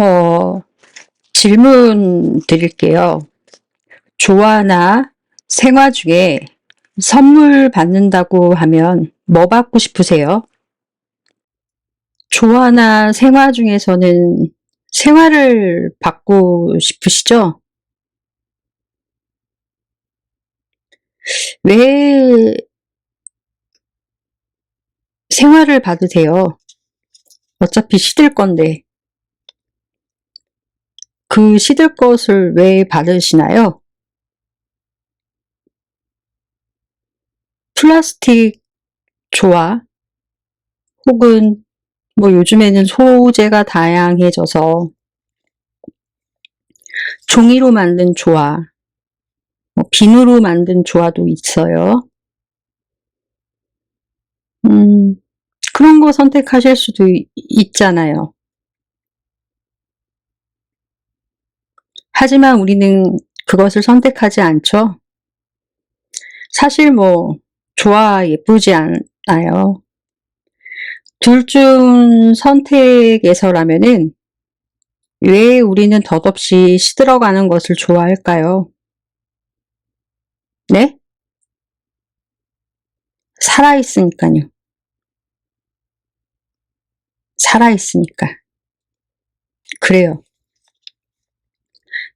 어, 질문 드릴게요. 조화나 생화 중에 선물 받는다고 하면 뭐 받고 싶으세요? 조화나 생화 중에서는 생화를 받고 싶으시죠? 왜 생화를 받으세요? 어차피 시들 건데. 그 시들 것을 왜 받으시나요? 플라스틱 조화 혹은 뭐 요즘에는 소재가 다양해져서 종이로 만든 조화, 비누로 만든 조화도 있어요. 그런 거 선택하실 수도 있잖아요. 하지만 우리는 그것을 선택하지 않죠. 사실 뭐 조화 예쁘지 않아요. 둘 중 선택에서라면은 왜 우리는 덧없이 시들어가는 것을 좋아할까요? 네? 살아있으니까요. 살아있으니까. 그래요.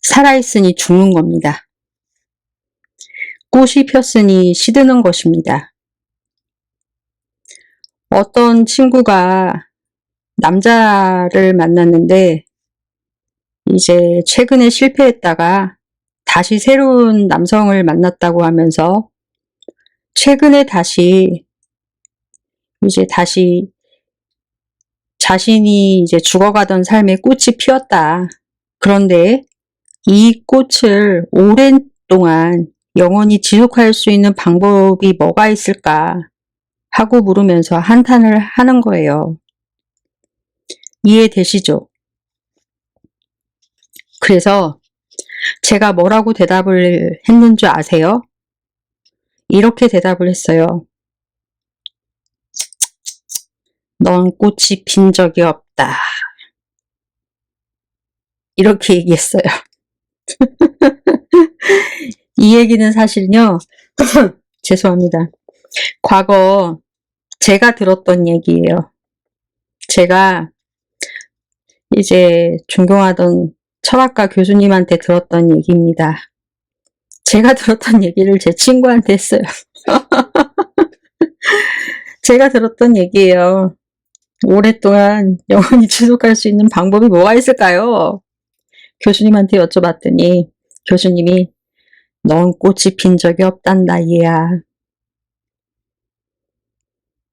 살아있으니 죽는 겁니다. 꽃이 폈으니 시드는 것입니다. 어떤 친구가 남자를 만났는데 이제 최근에 실패했다가 다시 새로운 남성을 만났다고 하면서 최근에 다시 자신이 이제 죽어가던 삶의 꽃이 피었다. 그런데 이 꽃을 오랜 동안 영원히 지속할 수 있는 방법이 뭐가 있을까 하고 물으면서 한탄을 하는 거예요. 이해되시죠? 그래서 제가 뭐라고 대답을 했는 줄 아세요? 이렇게 대답을 했어요. 넌 꽃이 핀 적이 없다. 이렇게 얘기했어요. 이 얘기는 사실요. 죄송합니다. 과거 제가 들었던 얘기예요. 제가 이제 존경하던 철학과 교수님한테 들었던 얘기입니다. 제가 들었던 얘기를 제 친구한테 했어요. 제가 들었던 얘기예요. 오랫동안 영원히 지속할 수 있는 방법이 뭐가 있을까요? 교수님한테 여쭤봤더니 교수님이 넌 꽃이 핀 적이 없단다 얘야.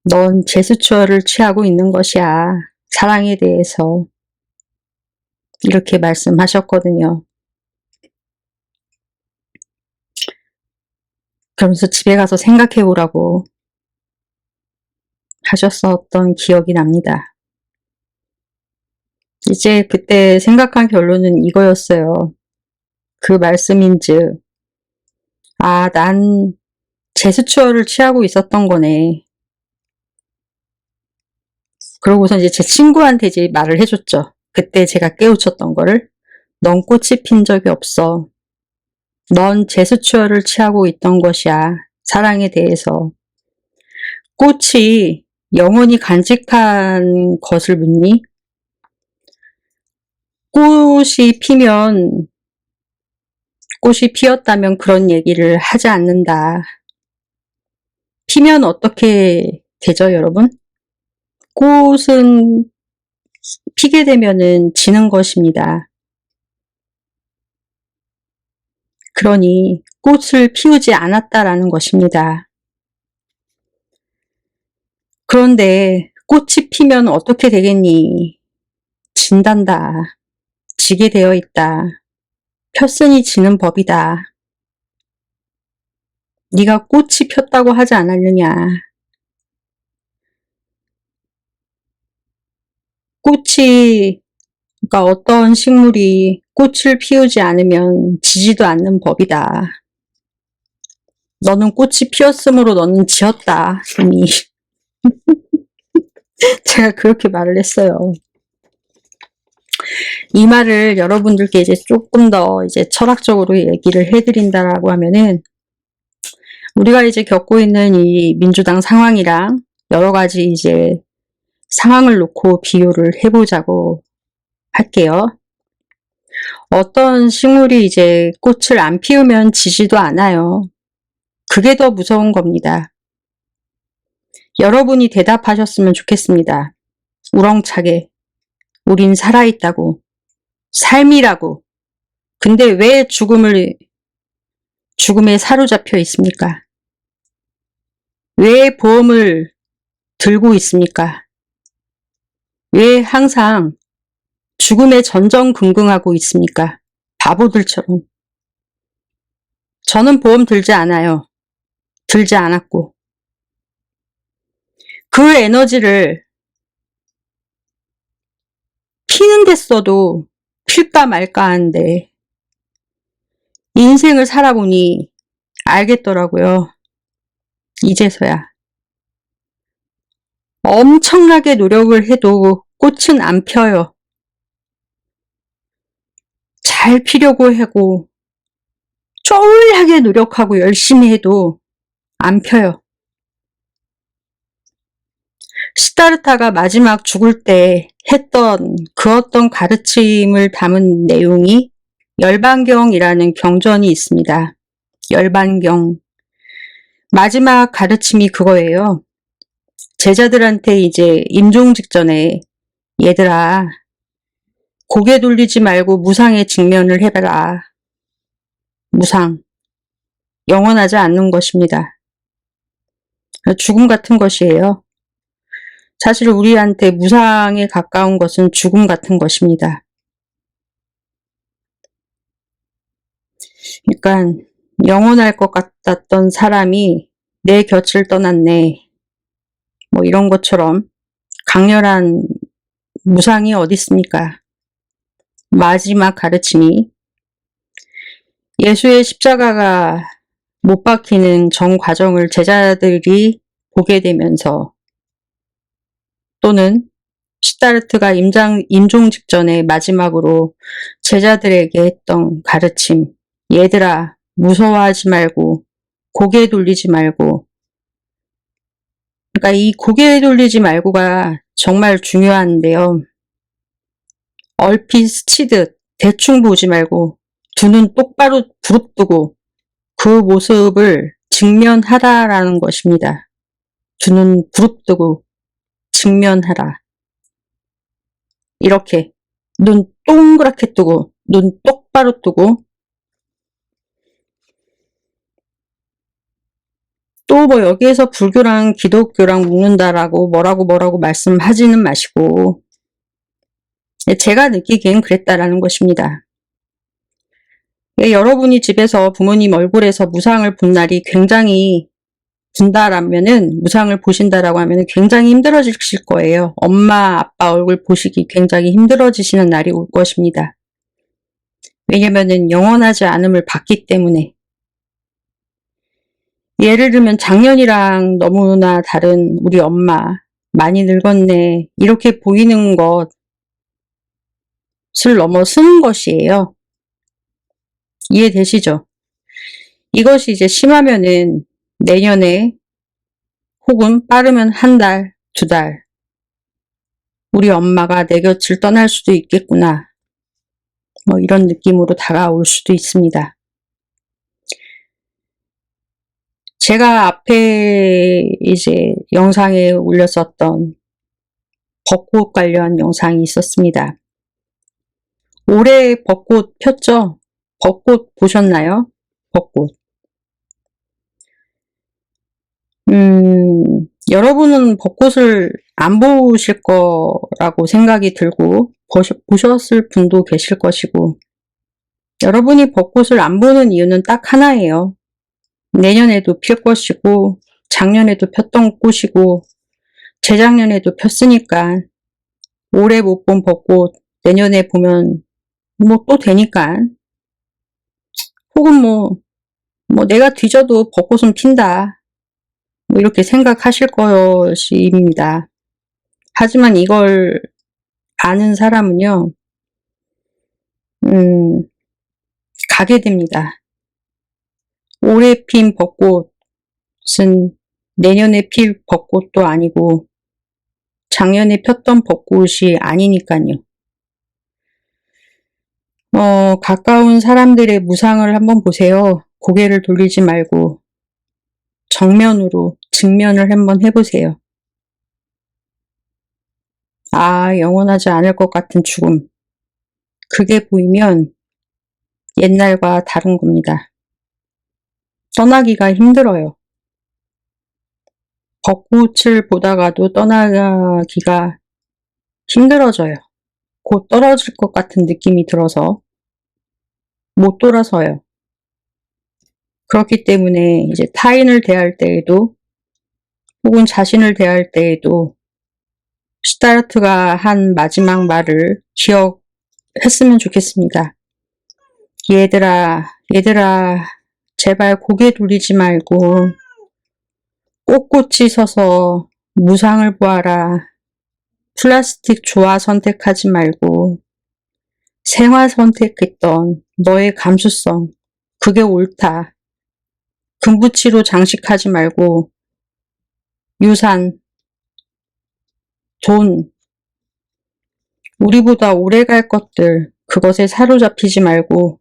넌 제스처를 취하고 있는 것이야. 사랑에 대해서. 이렇게 말씀하셨거든요. 그러면서 집에 가서 생각해 보라고 하셨었던 기억이 납니다. 이제 그때 생각한 결론은 이거였어요. 그 말씀인즉 아, 난 제스처를 취하고 있었던 거네. 그러고서 이제 제 친구한테 이제 말을 해줬죠. 그때 제가 깨우쳤던 거를. 넌 꽃이 핀 적이 없어. 넌 제스처를 취하고 있던 것이야. 사랑에 대해서. 꽃이 영원히 간직한 것을 묻니? 꽃이 피었다면 그런 얘기를 하지 않는다. 피면 어떻게 되죠, 여러분? 꽃은 피게 되면은 지는 것입니다. 그러니 꽃을 피우지 않았다라는 것입니다. 그런데 꽃이 피면 어떻게 되겠니? 진단다. 지게 되어 있다. 폈으니 지는 법이다. 네가 꽃이 폈다고 하지 않았느냐. 그러니까 어떤 식물이 꽃을 피우지 않으면 지지도 않는 법이다. 너는 꽃이 피었으므로 너는 지었다, 이미. 제가 그렇게 말을 했어요. 이 말을 여러분들께 이제 조금 더 이제 철학적으로 얘기를 해드린다라고 하면은, 우리가 이제 겪고 있는 이 민주당 상황이랑 여러 가지 이제 상황을 놓고 비교를 해보자고 할게요. 어떤 식물이 이제 꽃을 안 피우면 지지도 않아요. 그게 더 무서운 겁니다. 여러분이 대답하셨으면 좋겠습니다. 우렁차게. 우린 살아있다고. 삶이라고. 근데 왜 죽음에 사로잡혀 있습니까? 왜 보험을 들고 있습니까? 왜 항상 죽음에 전전긍긍하고 있습니까? 바보들처럼. 저는 보험 들지 않아요. 들지 않았고. 그 에너지를 피는 데 써도 필까 말까 하는데, 인생을 살아보니 알겠더라고요. 이제서야. 엄청나게 노력을 해도 꽃은 안 펴요. 잘 피려고 하고 쫄하게 노력하고 열심히 해도 안 펴요. 시다르타가 마지막 죽을 때 했던 그 어떤 가르침을 담은 내용이 열반경이라는 경전이 있습니다. 열반경. 마지막 가르침이 그거예요. 제자들한테 이제 임종 직전에, 얘들아, 고개 돌리지 말고 무상에 직면을 해봐라. 무상. 영원하지 않는 것입니다. 죽음 같은 것이에요. 사실 우리한테 무상에 가까운 것은 죽음 같은 것입니다. 그러니까 영원할 것 같았던 사람이 내 곁을 떠났네. 뭐 이런 것처럼 강렬한 무상이 어디 있습니까? 마지막 가르침이 예수의 십자가가 못 박히는 전 과정을 제자들이 보게 되면서, 또는 시다르트가 임종 직전에 마지막으로 제자들에게 했던 가르침, 얘들아 무서워하지 말고 고개 돌리지 말고. 그러니까 이 고개 돌리지 말고가 정말 중요한데요. 얼핏 스치듯 대충 보지 말고 두 눈 똑바로 부릅뜨고 그 모습을 직면하라라는 것입니다. 두 눈 부릅뜨고 직면하라. 이렇게 눈 동그랗게 뜨고 눈 똑바로 뜨고. 또 뭐 여기에서 불교랑 기독교랑 묶는다라고 뭐라고 말씀하지는 마시고, 제가 느끼기엔 그랬다라는 것입니다. 여러분이 집에서 부모님 얼굴에서 무상을 본 날이 굉장히 본다라면은, 무상을 보신다라고 하면은 굉장히 힘들어지실 거예요. 엄마, 아빠 얼굴 보시기 굉장히 힘들어지시는 날이 올 것입니다. 왜냐면은 영원하지 않음을 봤기 때문에. 예를 들면 작년이랑 너무나 다른 우리 엄마, 많이 늙었네, 이렇게 보이는 것을 넘어서는 것이에요. 이해되시죠? 이것이 이제 심하면은 내년에, 혹은 빠르면 한 달, 두 달, 우리 엄마가 내 곁을 떠날 수도 있겠구나, 뭐 이런 느낌으로 다가올 수도 있습니다. 제가 앞에 이제 영상에 올렸었던 벚꽃 관련 영상이 있었습니다. 올해 벚꽃 폈죠? 벚꽃 보셨나요? 벚꽃. 여러분은 벚꽃을 안 보실 거라고 생각이 들고, 보셨을 분도 계실 것이고, 여러분이 벚꽃을 안 보는 이유는 딱 하나예요. 내년에도 필 것이고, 작년에도 폈던 꽃이고, 재작년에도 폈으니까, 올해 못 본 벚꽃 내년에 보면 뭐 또 되니까, 혹은 뭐 내가 뒤져도 벚꽃은 핀다, 뭐 이렇게 생각하실 것입니다. 하지만 이걸 아는 사람은요, 가게 됩니다. 올해 핀 벚꽃은 내년에 필 벚꽃도 아니고 작년에 폈던 벚꽃이 아니니까요. 가까운 사람들의 무상을 한번 보세요. 고개를 돌리지 말고 정면으로 직면을 한번 해보세요. 아, 영원하지 않을 것 같은 죽음. 그게 보이면 옛날과 다른 겁니다. 떠나기가 힘들어요. 벚꽃을 보다가도 떠나기가 힘들어져요. 곧 떨어질 것 같은 느낌이 들어서 못 돌아서요. 그렇기 때문에 이제 타인을 대할 때에도 혹은 자신을 대할 때에도 시타르트가 한 마지막 말을 기억했으면 좋겠습니다. 얘들아, 제발 고개 돌리지 말고 꼿꼿이 서서 무상을 보아라. 플라스틱 조화 선택하지 말고 생화 선택했던 너의 감수성, 그게 옳다. 금붙이로 장식하지 말고 유산, 돈, 우리보다 오래 갈 것들, 그것에 사로잡히지 말고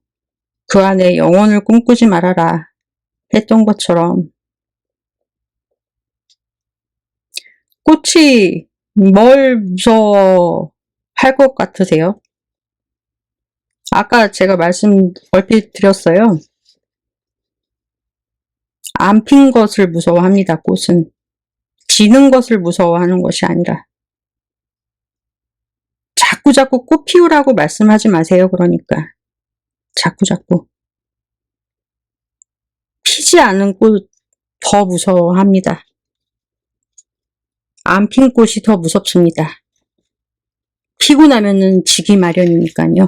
그 안에 영혼을 꿈꾸지 말아라 했던 것처럼 꽃이 뭘 무서워할 것 같으세요? 아까 제가 말씀 얼핏 드렸어요. 안 핀 것을 무서워합니다. 꽃은 지는 것을 무서워하는 것이 아니라 자꾸 꽃 피우라고 말씀하지 마세요. 그러니까 자꾸 피지 않은 꽃 더 무서워합니다. 안 핀 꽃이 더 무섭습니다. 피고 나면은 지기 마련이니까요.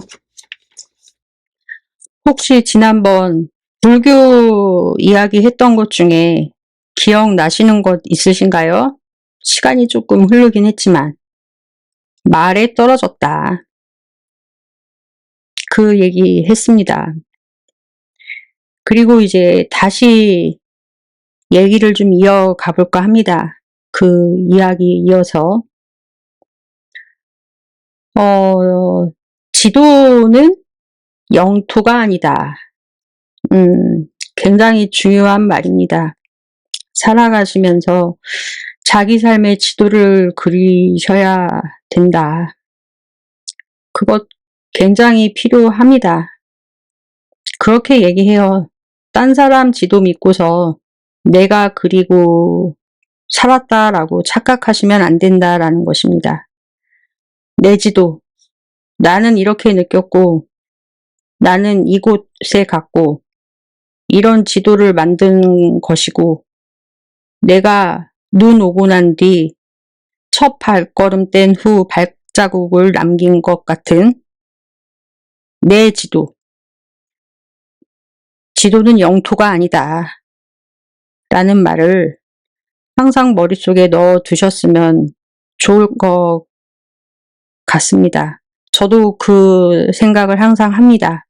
혹시 지난번 불교 이야기 했던 것 중에 기억나시는 것 있으신가요? 시간이 조금 흐르긴 했지만 말에 떨어졌다. 그 얘기 했습니다. 그리고 이제 다시 얘기를 좀 이어가 볼까 합니다. 그 이야기 이어서 지도는 영토가 아니다. 굉장히 중요한 말입니다. 살아가시면서 자기 삶의 지도를 그리셔야 된다. 그것 굉장히 필요합니다. 그렇게 얘기해요. 딴 사람 지도 믿고서 내가 그리고 살았다라고 착각하시면 안 된다라는 것입니다. 내 지도, 나는 이렇게 느꼈고 나는 이곳에 갔고 이런 지도를 만든 것이고 내가 눈 오고 난 뒤 첫 발걸음 뗀 후 발자국을 남긴 것 같은 내 지도. 지도는 영토가 아니다. 라는 말을 항상 머릿속에 넣어 두셨으면 좋을 것 같습니다. 저도 그 생각을 항상 합니다.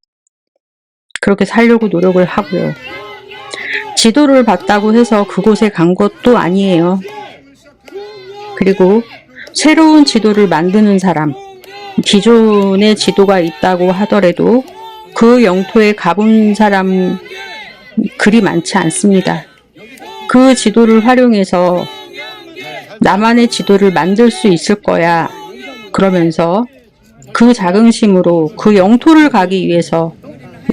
그렇게 살려고 노력을 하고요. 지도를 봤다고 해서 그곳에 간 것도 아니에요. 그리고 새로운 지도를 만드는 사람, 기존의 지도가 있다고 하더라도 그 영토에 가본 사람 그리 많지 않습니다. 그 지도를 활용해서 나만의 지도를 만들 수 있을 거야. 그러면서 그 자긍심으로 그 영토를 가기 위해서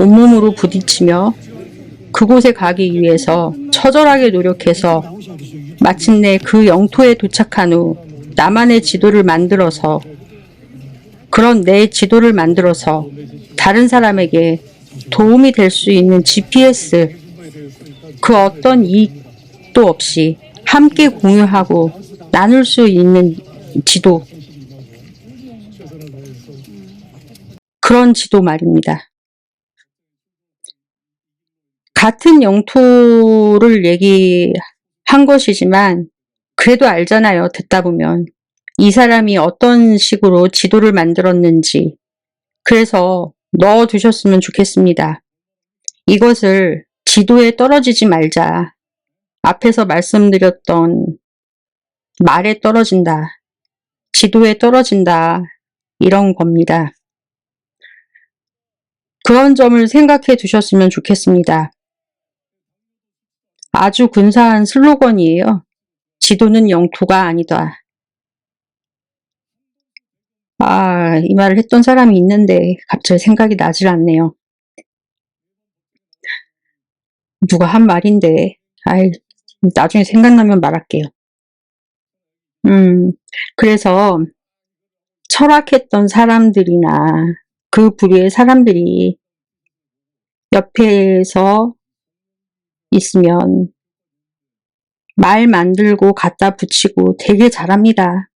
온몸으로 부딪히며 그곳에 가기 위해서 처절하게 노력해서 마침내 그 영토에 도착한 후 나만의 지도를 만들어서 그런 내 지도를 만들어서 다른 사람에게 도움이 될 수 있는 GPS, 그 어떤 이익도 없이 함께 공유하고 나눌 수 있는 지도, 그런 지도 말입니다. 같은 영토를 얘기한 것이지만 그래도 알잖아요. 듣다 보면 이 사람이 어떤 식으로 지도를 만들었는지. 그래서 넣어 두셨으면 좋겠습니다. 이것을 지도에 떨어지지 말자. 앞에서 말씀드렸던 말에 떨어진다. 지도에 떨어진다. 이런 겁니다. 그런 점을 생각해 두셨으면 좋겠습니다. 아주 근사한 슬로건이에요. 지도는 영토가 아니다. 이 말을 했던 사람이 있는데 갑자기 생각이 나질 않네요. 누가 한 말인데, 나중에 생각나면 말할게요. 그래서 철학했던 사람들이나 그 부류의 사람들이 옆에서 있으면 말 만들고 갖다 붙이고 되게 잘합니다.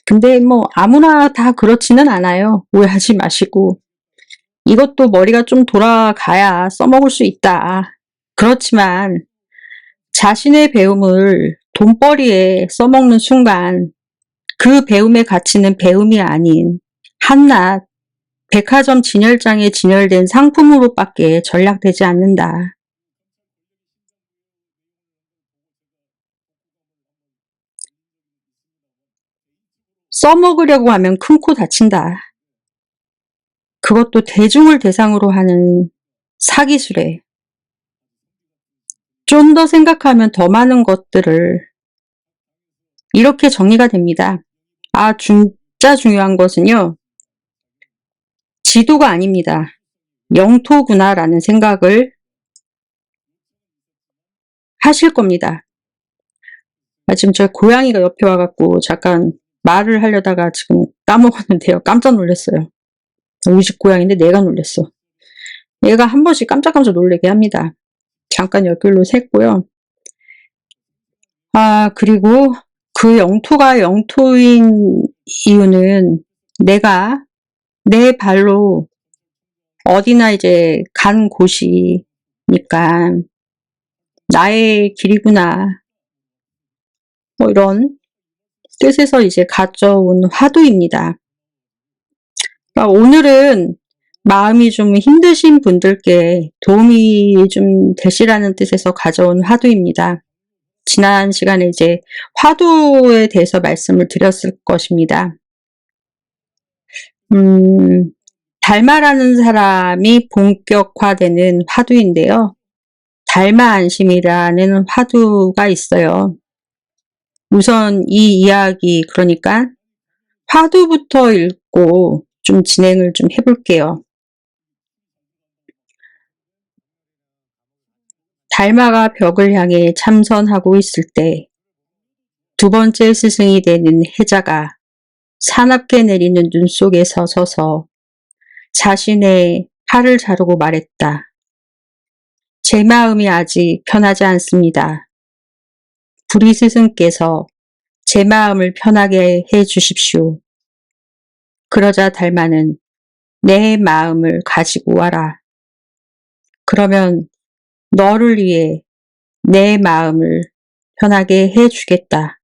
근데 뭐 아무나 다 그렇지는 않아요. 오해하지 마시고. 이것도 머리가 좀 돌아가야 써먹을 수 있다. 그렇지만 자신의 배움을 돈벌이에 써먹는 순간 그 배움의 가치는 배움이 아닌 한낱 백화점 진열장에 진열된 상품으로밖에 전락되지 않는다. 써먹으려고 하면 큰 코 다친다. 그것도 대중을 대상으로 하는 사기술에 좀 더 생각하면 더 많은 것들을 이렇게 정리가 됩니다. 진짜 중요한 것은요. 지도가 아닙니다. 영토구나라는 생각을 하실 겁니다. 지금 저 고양이가 옆에 와갖고 잠깐 말을 하려다가 지금 까먹었는데요. 깜짝 놀랐어요. 우리 집 고양이인데 내가 놀랐어. 얘가 한 번씩 깜짝깜짝 놀라게 합니다. 잠깐 옆길로 샜고요. 그리고 그 영토가 영토인 이유는 내가 내 발로 어디나 이제 간 곳이니까 나의 길이구나. 뭐 이런 뜻에서 이제 가져온 화두입니다. 그러니까 오늘은 마음이 좀 힘드신 분들께 도움이 좀 되시라는 뜻에서 가져온 화두입니다. 지난 시간에 이제 화두에 대해서 말씀을 드렸을 것입니다. 달마라는 사람이 본격화되는 화두인데요. 달마안심이라는 화두가 있어요. 우선 이 이야기, 그러니까 화두부터 읽고 좀 진행을 좀 해볼게요. 달마가 벽을 향해 참선하고 있을 때 두 번째 스승이 되는 해자가 사납게 내리는 눈 속에서 서서 자신의 팔을 자르고 말했다. 제 마음이 아직 편하지 않습니다. 불의 스승께서 제 마음을 편하게 해 주십시오. 그러자 달마는 내 마음을 가지고 와라. 그러면 너를 위해 내 마음을 편하게 해 주겠다.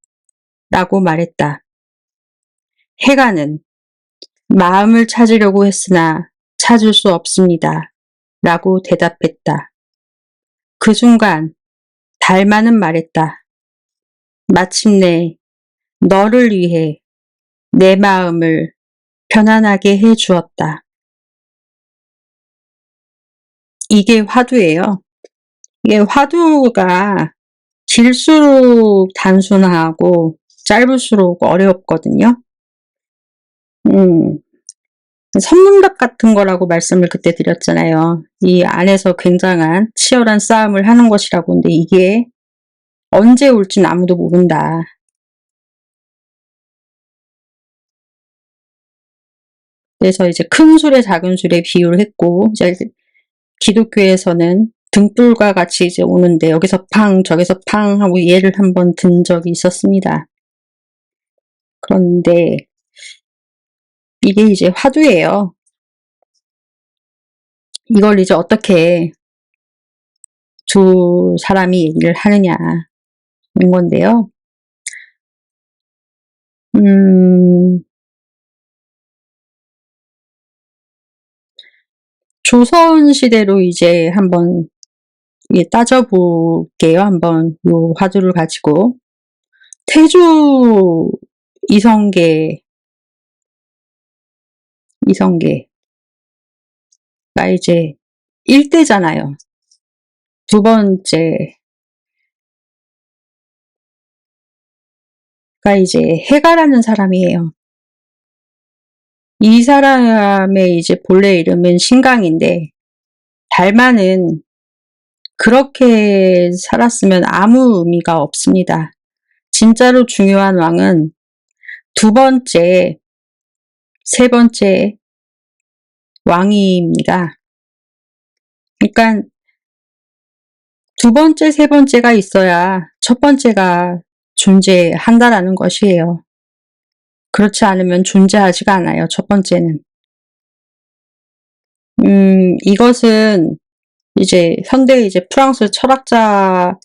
라고 말했다. 해가는 마음을 찾으려고 했으나 찾을 수 없습니다. 라고 대답했다. 그 순간 달마는 말했다. 마침내 너를 위해 내 마음을 편안하게 해 주었다. 이게 화두예요. 이게 화두가 길수록 단순하고 짧을수록 어렵거든요. 선문답 같은 거라고 말씀을 그때 드렸잖아요. 이 안에서 굉장한 치열한 싸움을 하는 것이라고. 근데 이게 언제 올지는 아무도 모른다. 그래서 이제 큰 술에 작은 술에 비유를 했고, 이제 기독교에서는 등불과 같이 이제 오는데 여기서 팡 저기서 팡 하고 예를 한번 든 적이 있었습니다. 그런데 이게 이제 화두예요. 이걸 이제 어떻게 두 사람이 얘기를 하느냐는 건데요. 조선시대로 이제 한번 따져볼게요. 한번 요 화두를 가지고. 태조 이성계가 이제 1대잖아요. 두 번째가 이제 해가라는 사람이에요. 이 사람의 이제 본래 이름은 신강인데, 달마는 그렇게 살았으면 아무 의미가 없습니다. 진짜로 중요한 왕은 두 번째, 세 번째 왕입니다. 그러니까 두 번째, 세 번째가 있어야 첫 번째가 존재한다라는 것이에요. 그렇지 않으면 존재하지가 않아요. 첫 번째는. 이것은 이제 현대 이제 프랑스 철학자가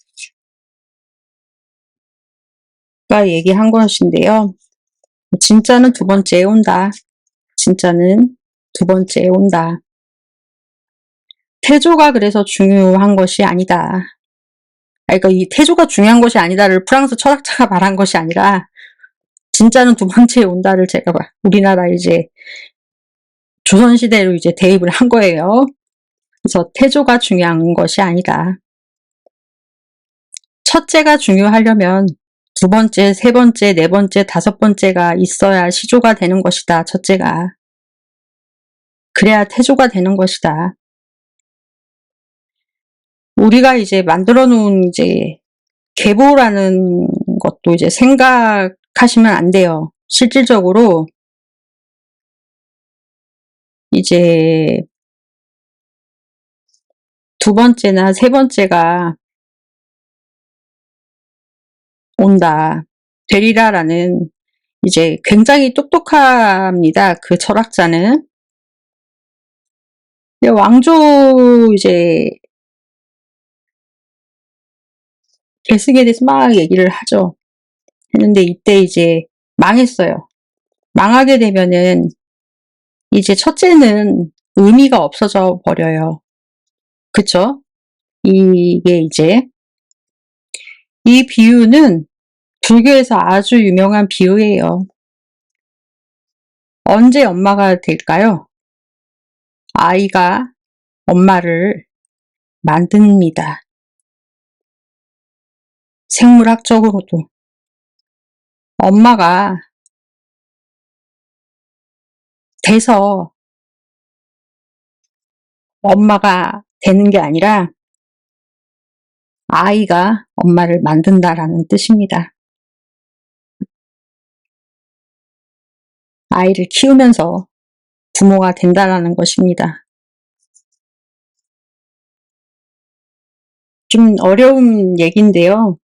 얘기한 것인데요. 진짜는 두 번째에 온다. 진짜는 두 번째에 온다. 태조가 그래서 중요한 것이 아니다. 그러니까 이 태조가 중요한 것이 아니다를 프랑스 철학자가 말한 것이 아니라, 진짜는 두 번째에 온다를 제가 우리나라 이제 조선시대로 이제 대입을 한 거예요. 그래서 태조가 중요한 것이 아니다. 첫째가 중요하려면 두 번째, 세 번째, 네 번째, 다섯 번째가 있어야 시조가 되는 것이다. 첫째가. 그래야 태조가 되는 것이다. 우리가 이제 만들어 놓은 이제 계보라는 것도 이제 생각하시면 안 돼요. 실질적으로 이제 두 번째나 세 번째가 온다. 되리라라는 이제 굉장히 똑똑합니다. 그 철학자는. 왕조 이제 계승에 대해서 막 얘기를 하죠. 했는데 이때 이제 망했어요. 망하게 되면은 이제 첫째는 의미가 없어져 버려요. 그쵸? 이게 이제 이 비유는 불교에서 아주 유명한 비유예요. 언제 엄마가 될까요? 아이가 엄마를 만듭니다. 생물학적으로도. 엄마가 돼서 엄마가 되는 게 아니라 아이가 엄마를 만든다라는 뜻입니다. 아이를 키우면서 부모가 된다라는 것입니다. 좀 어려운 얘기인데요.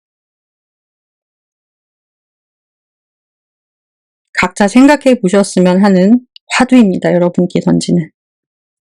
각자 생각해 보셨으면 하는 화두입니다. 여러분께 던지는.